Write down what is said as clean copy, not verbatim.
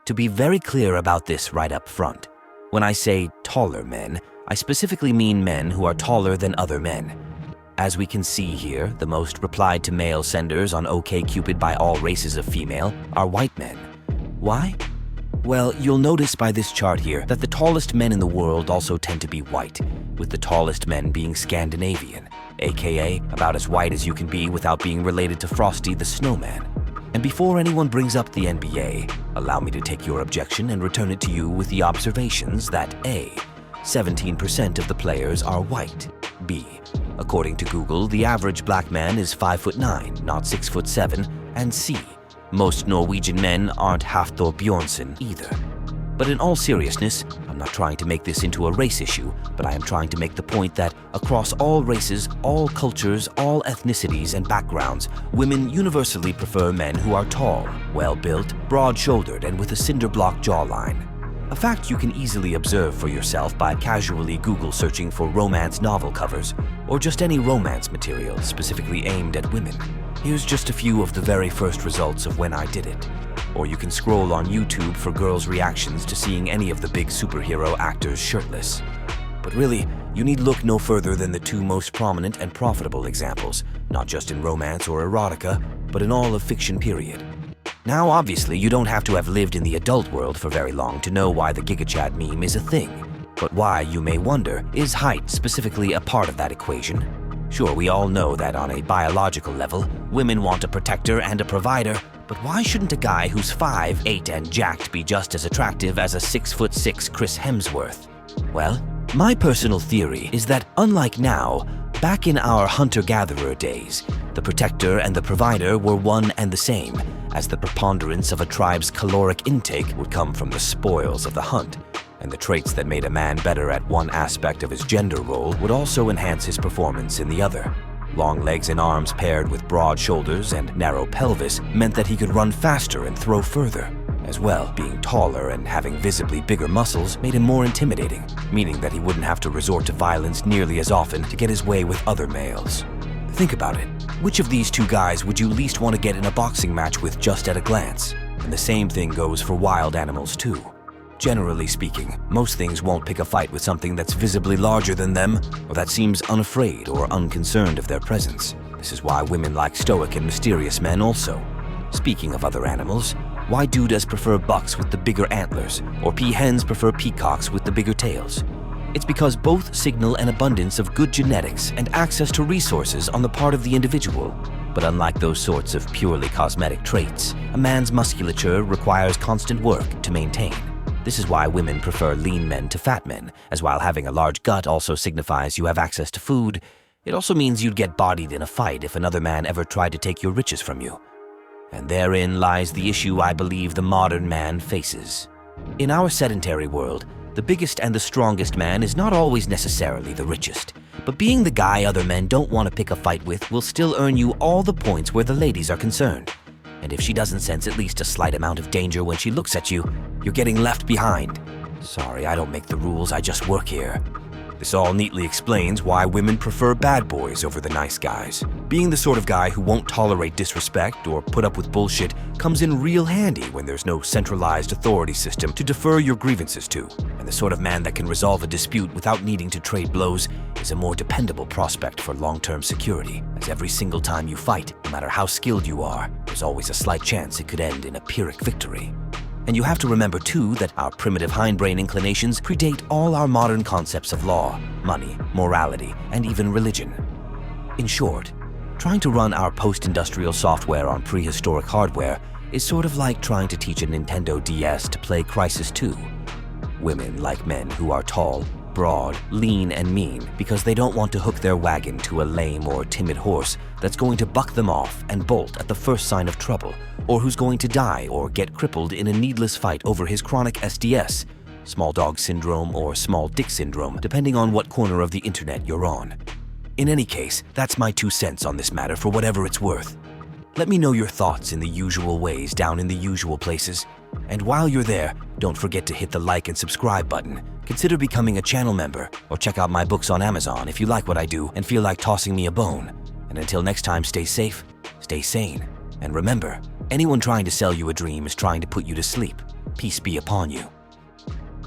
To be very clear about this right up front, when I say taller men, I specifically mean men who are taller than other men. As we can see here, the most replied to male senders on OkCupid by all races of female are white men. Why? Well, you'll notice by this chart here that the tallest men in the world also tend to be white, with the tallest men being Scandinavian, aka about as white as you can be without being related to Frosty the Snowman. And before anyone brings up the NBA, allow me to take your objection and return it to you with the observations that A, 17% of the players are white, B, according to Google, the average black man is 5'9", not 6'7", and C, most Norwegian men aren't Hafthor Bjornsson either. But in all seriousness, I'm not trying to make this into a race issue, but I am trying to make the point that across all races, all cultures, all ethnicities and backgrounds, women universally prefer men who are tall, well-built, broad-shouldered, and with a cinder-block jawline. A fact you can easily observe for yourself by casually Google searching for romance novel covers, or just any romance material specifically aimed at women. Here's just a few of the very first results of when I did it. Or you can scroll on YouTube for girls' reactions to seeing any of the big superhero actors shirtless. But really, you need look no further than the two most prominent and profitable examples, not just in romance or erotica, but in all of fiction period. Now, obviously, you don't have to have lived in the adult world for very long to know why the GigaChad meme is a thing. But why, you may wonder, is height specifically a part of that equation? Sure, we all know that on a biological level, women want a protector and a provider, but why shouldn't a guy who's 5'8" and jacked be just as attractive as a 6'6" Chris Hemsworth? Well, my personal theory is that unlike now, back in our hunter-gatherer days, the protector and the provider were one and the same, as the preponderance of a tribe's caloric intake would come from the spoils of the hunt, and the traits that made a man better at one aspect of his gender role would also enhance his performance in the other. Long legs and arms paired with broad shoulders and narrow pelvis meant that he could run faster and throw further. As well, being taller and having visibly bigger muscles made him more intimidating, meaning that he wouldn't have to resort to violence nearly as often to get his way with other males. Think about it. Which of these two guys would you least want to get in a boxing match with just at a glance? And the same thing goes for wild animals too. Generally speaking, most things won't pick a fight with something that's visibly larger than them or that seems unafraid or unconcerned of their presence. This is why women like stoic and mysterious men also. Speaking of other animals, why do does prefer bucks with the bigger antlers or peahens prefer peacocks with the bigger tails? It's because both signal an abundance of good genetics and access to resources on the part of the individual. But unlike those sorts of purely cosmetic traits, a man's musculature requires constant work to maintain. This is why women prefer lean men to fat men, as while having a large gut also signifies you have access to food, it also means you'd get bodied in a fight if another man ever tried to take your riches from you. And therein lies the issue I believe the modern man faces. In our sedentary world, the biggest and the strongest man is not always necessarily the richest, but being the guy other men don't want to pick a fight with will still earn you all the points where the ladies are concerned. And if she doesn't sense at least a slight amount of danger when she looks at you, you're getting left behind. Sorry, I don't make the rules, I just work here. This all neatly explains why women prefer bad boys over the nice guys. Being the sort of guy who won't tolerate disrespect or put up with bullshit comes in real handy when there's no centralized authority system to defer your grievances to. And the sort of man that can resolve a dispute without needing to trade blows is a more dependable prospect for long-term security, as every single time you fight, no matter how skilled you are, there's always a slight chance it could end in a Pyrrhic victory. And you have to remember too that our primitive hindbrain inclinations predate all our modern concepts of law, money, morality, and even religion. In short, trying to run our post-industrial software on prehistoric hardware is sort of like trying to teach a Nintendo DS to play Crysis 2. Women like men who are tall, broad, lean, and mean because they don't want to hook their wagon to a lame or timid horse that's going to buck them off and bolt at the first sign of trouble, or who's going to die or get crippled in a needless fight over his chronic SDS, small dog syndrome or small dick syndrome, depending on what corner of the internet you're on. In any case, that's my 2 cents on this matter for whatever it's worth. Let me know your thoughts in the usual ways down in the usual places. And while you're there, don't forget to hit the like and subscribe button. Consider becoming a channel member, or check out my books on Amazon if you like what I do and feel like tossing me a bone. And until next time, stay safe, stay sane, and remember, anyone trying to sell you a dream is trying to put you to sleep. Peace be upon you.